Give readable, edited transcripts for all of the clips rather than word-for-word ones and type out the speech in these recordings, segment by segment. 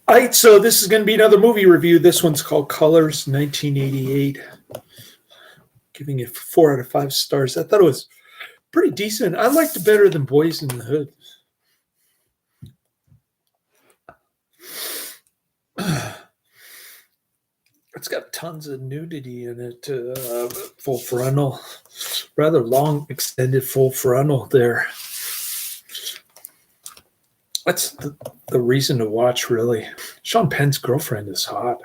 All right, so this is going to be another movie review. This one's called Colors, 1988. Giving it 4 out of 5 stars. I thought it was pretty decent. I liked it better than Boys in the Hood. It's got tons of nudity in it. Full frontal, rather long, extended full frontal there. That's the reason to watch, really. Sean Penn's girlfriend is hot,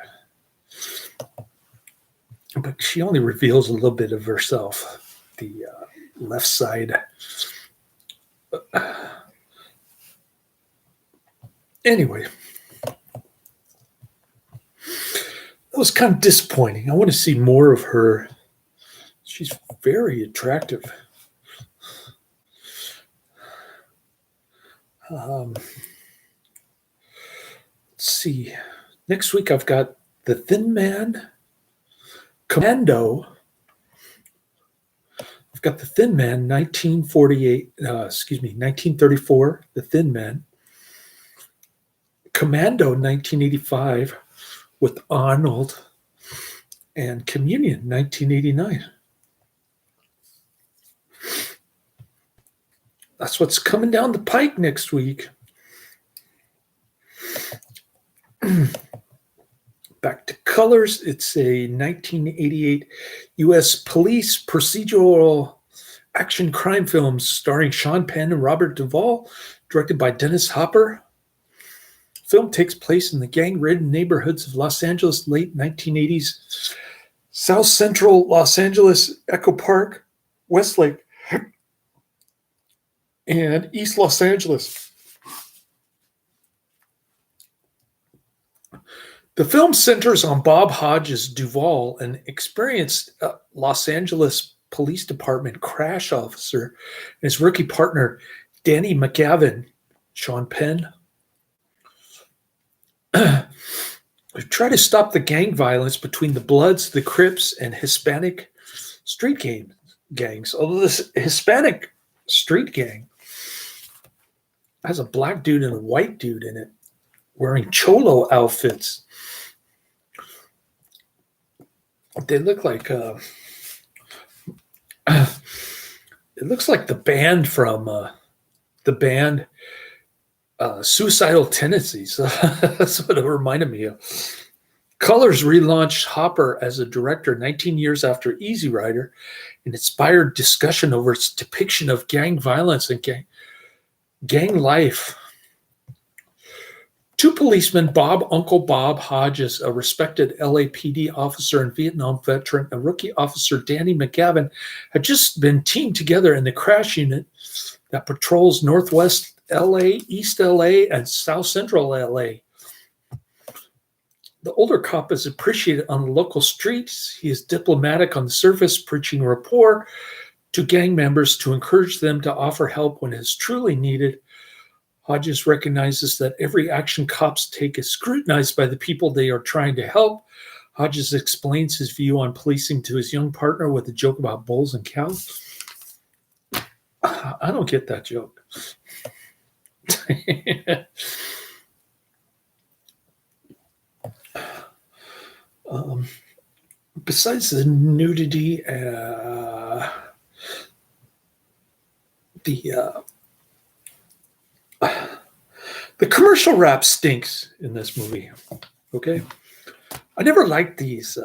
but she only reveals a little bit of herself. The left side. Anyway, that was kind of disappointing. I want to see more of her. She's very attractive. Let's see. Next week I've got The Thin Man, Commando. I've got The Thin Man, 1934, The Thin Man. Commando, 1985, with Arnold. And Communion, 1989. That's what's coming down the pike next week. Back to Colors. It's a 1988 U.S. police procedural action crime film starring Sean Penn and Robert Duvall, directed by Dennis Hopper. Film takes place in the gang-ridden neighborhoods of Los Angeles, late 1980s, South Central Los Angeles, Echo Park, Westlake, and East Los Angeles. The film centers on Bob Hodges Duvall, an experienced Los Angeles Police Department crash officer, and his rookie partner, Danny McGavin, Sean Penn, who try to stop the gang violence between the Bloods, the Crips, and Hispanic street gangs. Although this Hispanic street gang has a black dude and a white dude in it wearing cholo outfits. They look like it looks like the band from Suicidal Tendencies. That's what it reminded me of. Colors relaunched Hopper as a director 19 years after Easy Rider and inspired discussion over its depiction of gang violence and gang life. Two policemen, Uncle Bob Hodges, a respected LAPD officer and Vietnam veteran, and rookie officer Danny McGavin, had just been teamed together in the crash unit that patrols Northwest LA, East LA, and South Central LA. The older cop is appreciated on the local streets. He is diplomatic on the surface, preaching rapport to gang members to encourage them to offer help when it is truly needed. Hodges recognizes that every action cops take is scrutinized by the people they are trying to help. Hodges explains his view on policing to his young partner with a joke about bulls and cows. I don't get that joke. Besides the nudity, the commercial rap stinks in this movie. Okay, I never liked these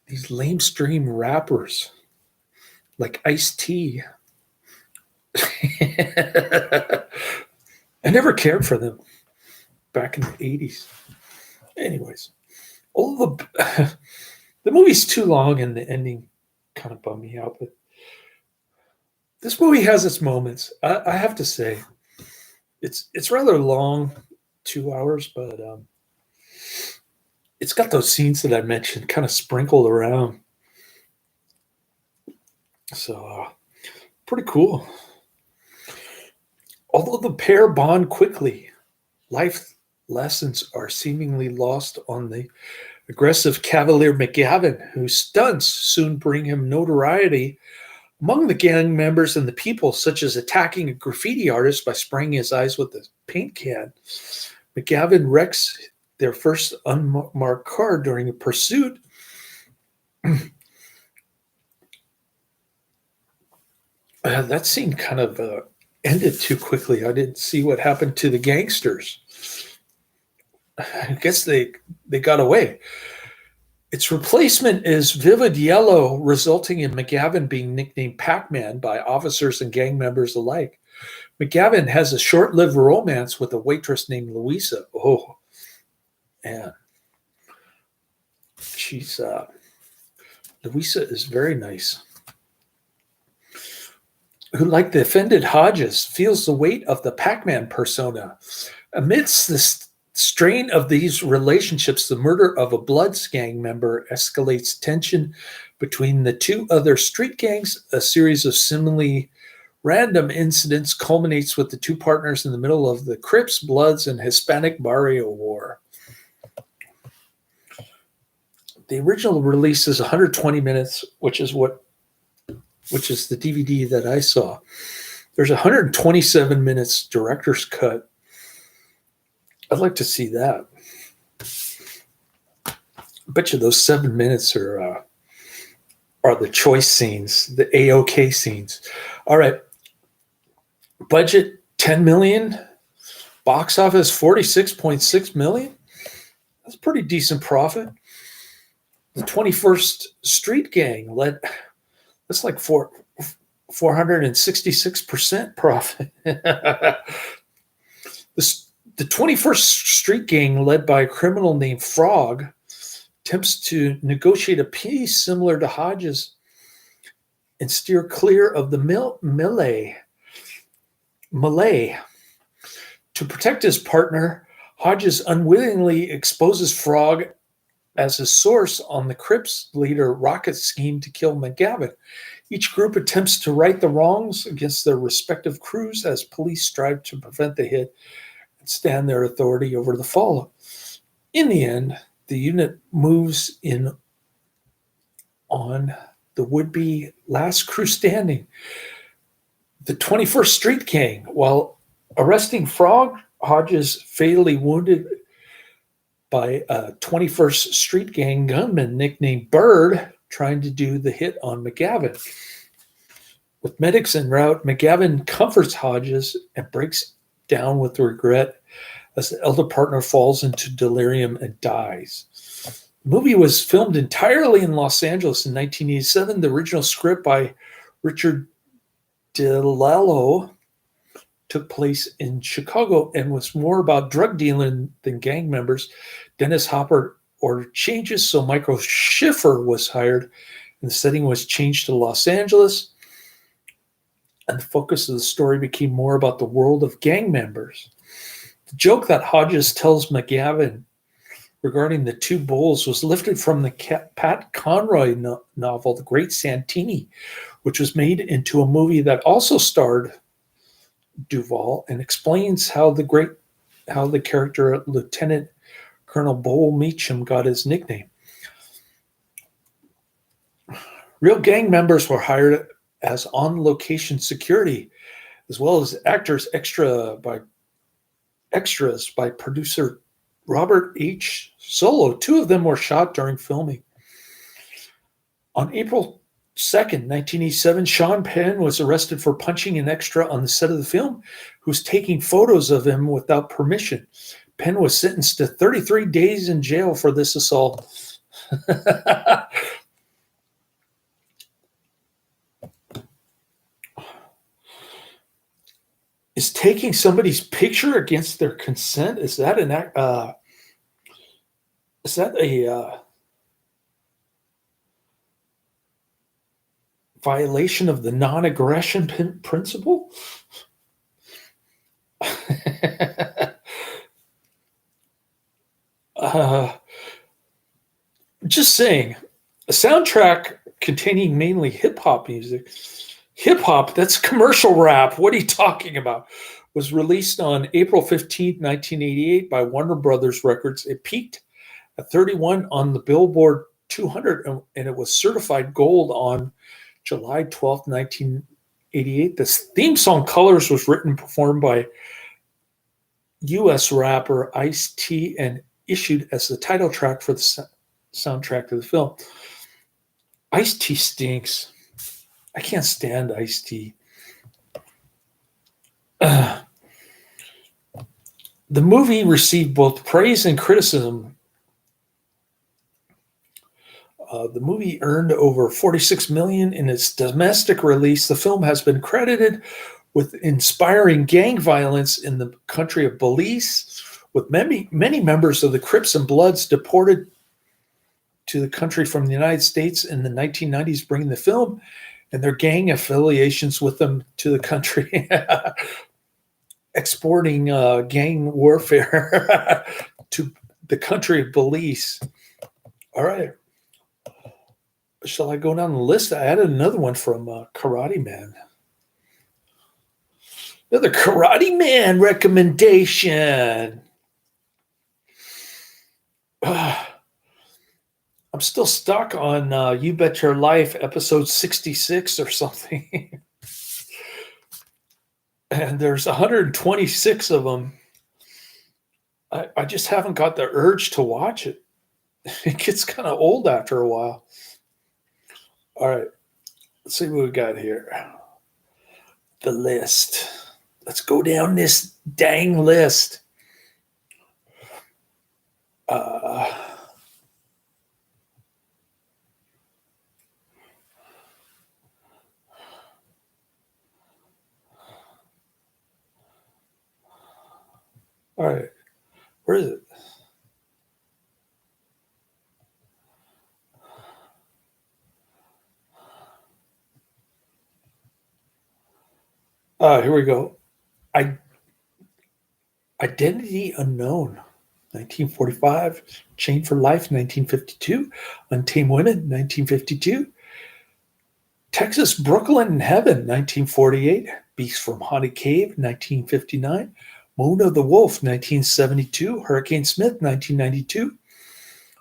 lamestream rappers like Ice-T. I never cared for them back in the 80s. Anyways, all the movie's too long and the ending kind of bummed me out, but this movie has its moments. I have to say, it's rather long, 2 hours, but it's got those scenes that I mentioned kind of sprinkled around. So, pretty cool. Although the pair bond quickly, life lessons are seemingly lost on the aggressive Cavalier McGavin, whose stunts soon bring him notoriety Among the gang members and the people, such as attacking a graffiti artist by spraying his eyes with a paint can, McGavin wrecks their first unmarked car during a pursuit. That scene kind of ended too quickly. I didn't see what happened to the gangsters. I guess they got away. Its replacement is vivid yellow, resulting in McGavin being nicknamed Pac-Man by officers and gang members alike. McGavin has a short-lived romance with a waitress named Louisa. Oh, and she's Louisa is very nice. Who, like the offended Hodges, feels the weight of the Pac-Man persona. Amidst the strain of these relationships, the murder of a Bloods gang member escalates tension between the two other street gangs. A series of seemingly random incidents culminates with the two partners in the middle of the Crips, Bloods, and Hispanic Barrio War. The original release is 120 minutes, which is the DVD that I saw. There's 127 minutes director's cut. I'd like to see that. I bet you those 7 minutes are the choice scenes, the AOK scenes. All right. Budget $10 million. Box office $46.6 million. That's a pretty decent profit. The 21st Street Gang led. That's like 466% profit. The 21st Street Gang, led by a criminal named Frog, attempts to negotiate a peace similar to Hodges and steer clear of the melee. To protect his partner, Hodges unwittingly exposes Frog as a source on the Crips leader Rocket's scheme to kill McGavin. Each group attempts to right the wrongs against their respective crews as police strive to prevent the hit and stand their authority over the fallout. In the end, the unit moves in on the would-be last crew standing, the 21st Street Gang. While arresting Frog, Hodges fatally wounded by a 21st Street Gang gunman nicknamed Bird trying to do the hit on McGavin. With medics en route, McGavin comforts Hodges and breaks down with regret as the elder partner falls into delirium and dies. The movie was filmed entirely in Los Angeles in 1987. The original script by Richard Duvall took place in Chicago and was more about drug dealing than gang members. Dennis Hopper ordered changes, so Michael Schiffer was hired, and the setting was changed to Los Angeles. And the focus of the story became more about the world of gang members. The joke that Hodges tells McGavin regarding the two bulls was lifted from the Pat Conroy novel, The Great Santini, which was made into a movie that also starred Duvall and explains how the character Lieutenant Colonel Bull Meacham got his nickname. Real gang members were hired as on-location security, as well as extras by producer Robert H. Solo. Two of them were shot during filming. On April 2nd, 1987, Sean Penn was arrested for punching an extra on the set of the film who was taking photos of him without permission. Penn was sentenced to 33 days in jail for this assault. Is taking somebody's picture against their consent, is that a violation of the non-aggression principle? Just saying, a soundtrack containing mainly hip-hop music. Hip-hop, that's commercial rap. What are you talking about? Was released on April 15th, 1988 by Warner Brothers Records. It peaked at 31 on the Billboard 200, and it was certified gold on July 12th, 1988. This theme song, Colors, was written and performed by U.S. rapper Ice-T and issued as the title track for the soundtrack of the film. Ice-T stinks. I can't stand Ice-T. The movie received both praise and criticism. The movie earned over $46 million in its domestic release. The film has been credited with inspiring gang violence in the country of Belize, with many members of the Crips and Bloods deported to the country from the United States in the 1990s, bringing the film and their gang affiliations with them to the country, exporting gang warfare to the country of Belize. All right. Shall I go down the list? I added another one from Karate Man. Another Karate Man recommendation. I'm still stuck on You Bet Your Life, episode 66 or something. And there's 126 of them. I just haven't got the urge to watch it. It gets kind of old after a while. All right, let's see what we got here. The list. Let's go down this dang list. All right, where is it? Here we go. Identity Unknown, 1945. Chained for Life, 1952. Untamed Women, 1952. Texas, Brooklyn in Heaven, 1948. Beast from Haunted Cave, 1959. Moon of the Wolf, 1972. Hurricane Smith, 1992.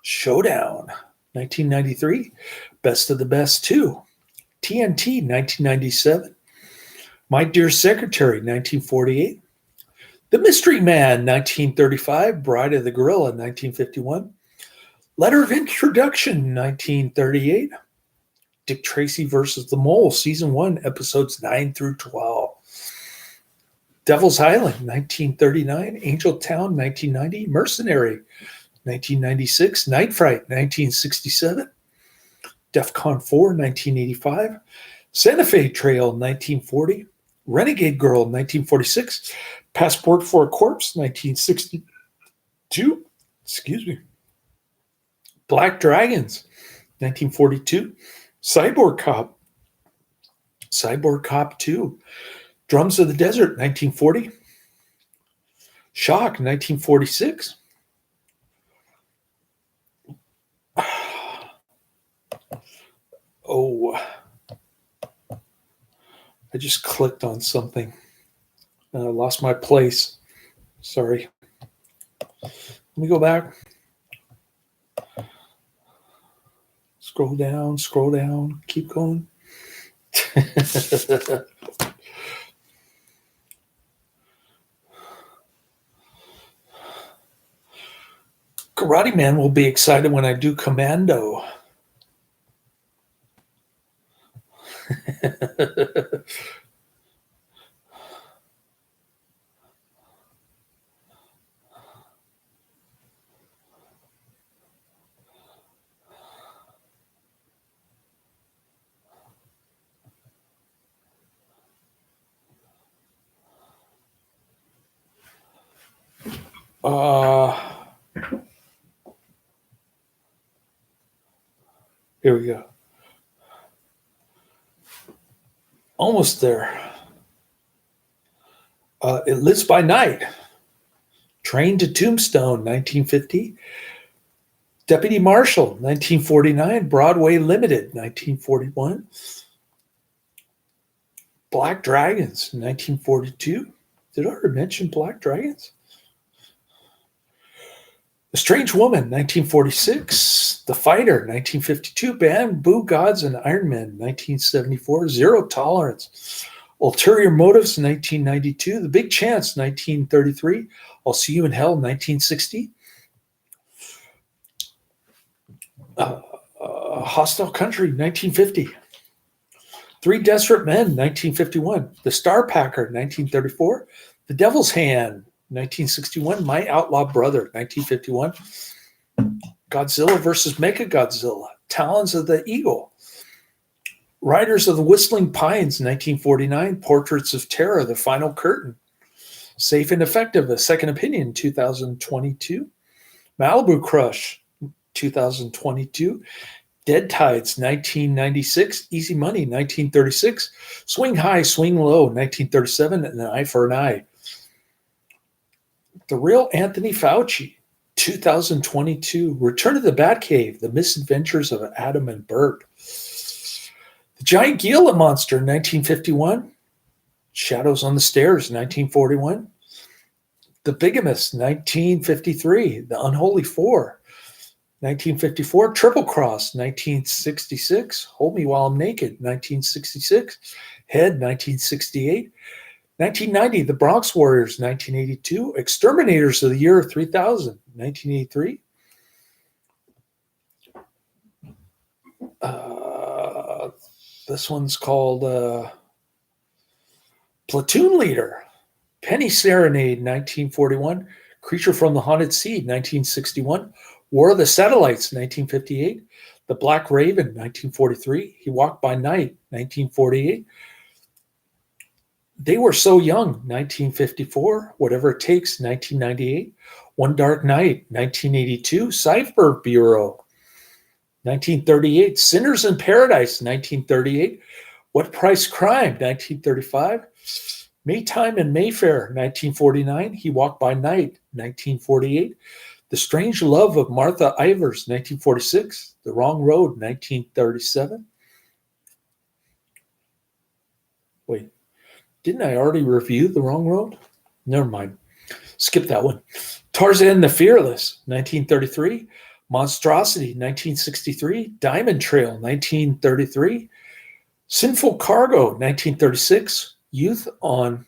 Showdown, 1993. Best of the Best 2. TNT, 1997. My Dear Secretary, 1948. The Mystery Man, 1935. Bride of the Gorilla, 1951. Letter of Introduction, 1938. Dick Tracy versus the Mole, Season 1, Episodes 9 through 12. Devil's Island, 1939. Angel Town, 1990. Mercenary, 1996. Night Fright, 1967. DEFCON 4, 1985. Santa Fe Trail, 1940. Renegade Girl, 1946. Passport for a Corpse, 1962. Excuse me. Black Dragons, 1942. Cyborg Cop 2. Drums of the Desert, 1940. Shock, 1946. Oh, I just clicked on something. I lost my place. Sorry. Let me go back. Scroll down, keep going. Karate Man will be excited when I do Commando. Here we go. Almost there. It Lives by Night. Train to Tombstone, 1950. Deputy Marshal, 1949. Broadway Limited, 1941. Black Dragons, 1942. Did I already mention Black Dragons? The Strange Woman, 1946. The Fighter, 1952. Bamboo Gods and Iron Man, 1974. Zero Tolerance. Ulterior Motives, 1992. The Big Chance, 1933. I'll See You in Hell, 1960. Hostile Country, 1950. Three Desperate Men, 1951. The Star Packer, 1934. The Devil's Hand, 1961. My Outlaw Brother, 1951. Godzilla versus Mechagodzilla. Talons of the Eagle. Riders of the Whistling Pines, 1949. Portraits of Terror, The Final Curtain. Safe and Effective, A Second Opinion, 2022. Malibu Crush, 2022. Dead Tides, 1996. Easy Money, 1936. Swing High, Swing Low, 1937. And An Eye for an Eye. The Real Anthony Fauci, 2022. Return to the Batcave, The Misadventures of Adam and Bert. The Giant Gila Monster, 1951. Shadows on the Stairs, 1941. The Bigamist, 1953. The Unholy Four, 1954. Triple Cross, 1966. Hold Me While I'm Naked, 1966. Head, 1968. 1990, The Bronx Warriors, 1982. Exterminators of the Year 3000, 1983. This one's called Platoon Leader. Penny Serenade, 1941. Creature from the Haunted Sea, 1961. War of the Satellites, 1958. The Black Raven, 1943. He Walked by Night, 1948. They Were So Young, 1954. Whatever It Takes, 1998. One Dark Night, 1982. Cypher Bureau, 1938. Sinners in Paradise, 1938. What Price Crime, 1935. Maytime in Mayfair, 1949. He Walked by Night, 1948. The Strange Love of Martha Ivers, 1946. The Wrong Road, 1937. Wait, didn't I already review The Wrong Road? Never mind. Skip that one. Tarzan the Fearless, 1933. Monstrosity, 1963. Diamond Trail, 1933. Sinful Cargo, 1936. Youth on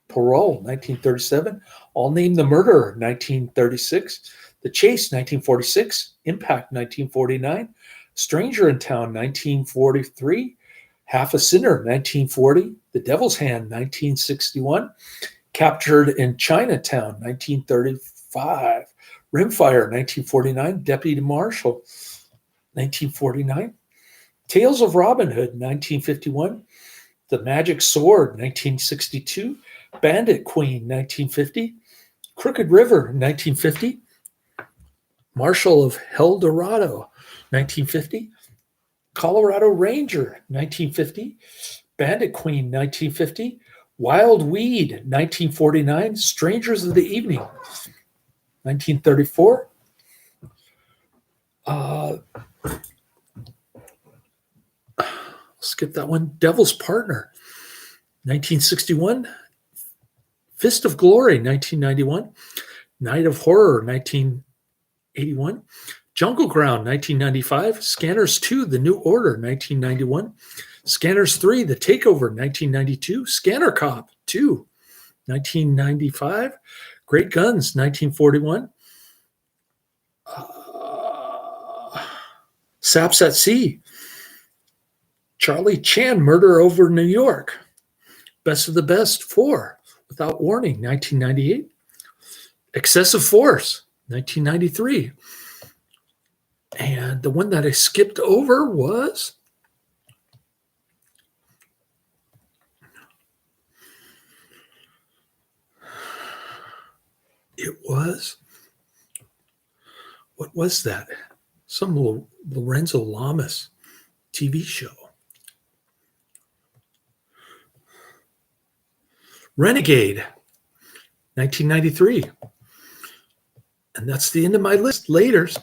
Parole, 1937. All Name the Murderer, 1936. The Chase, 1946. Impact, 1949. Stranger in Town, 1943. Half a Sinner, 1940. The Devil's Hand, 1961. Captured in Chinatown, 1935. Rimfire, 1949. Deputy Marshal, 1949. Tales of Robin Hood, 1951. The Magic Sword, 1962. Bandit Queen, 1950. Crooked River, 1950. Marshal of El Dorado, 1950. Colorado Ranger, 1950. Bandit Queen, 1950. Wild Weed, 1949. Strangers of the Evening, 1934. Skip that one. Devil's Partner, 1961. Fist of Glory, 1991. Night of Horror, 1981. Jungle Ground, 1995. Scanners 2, The New Order, 1991. Scanners 3, The Takeover, 1992. Scanner Cop 2, 1995. Great Guns, 1941. Saps at Sea. Charlie Chan, Murder Over New York. Best of the Best 4, Without Warning, 1998. Excessive Force, 1993. And the one that I skipped over was what was that? Some Lorenzo Lamas TV show. Renegade, 1993. And that's the end of my list. Laters.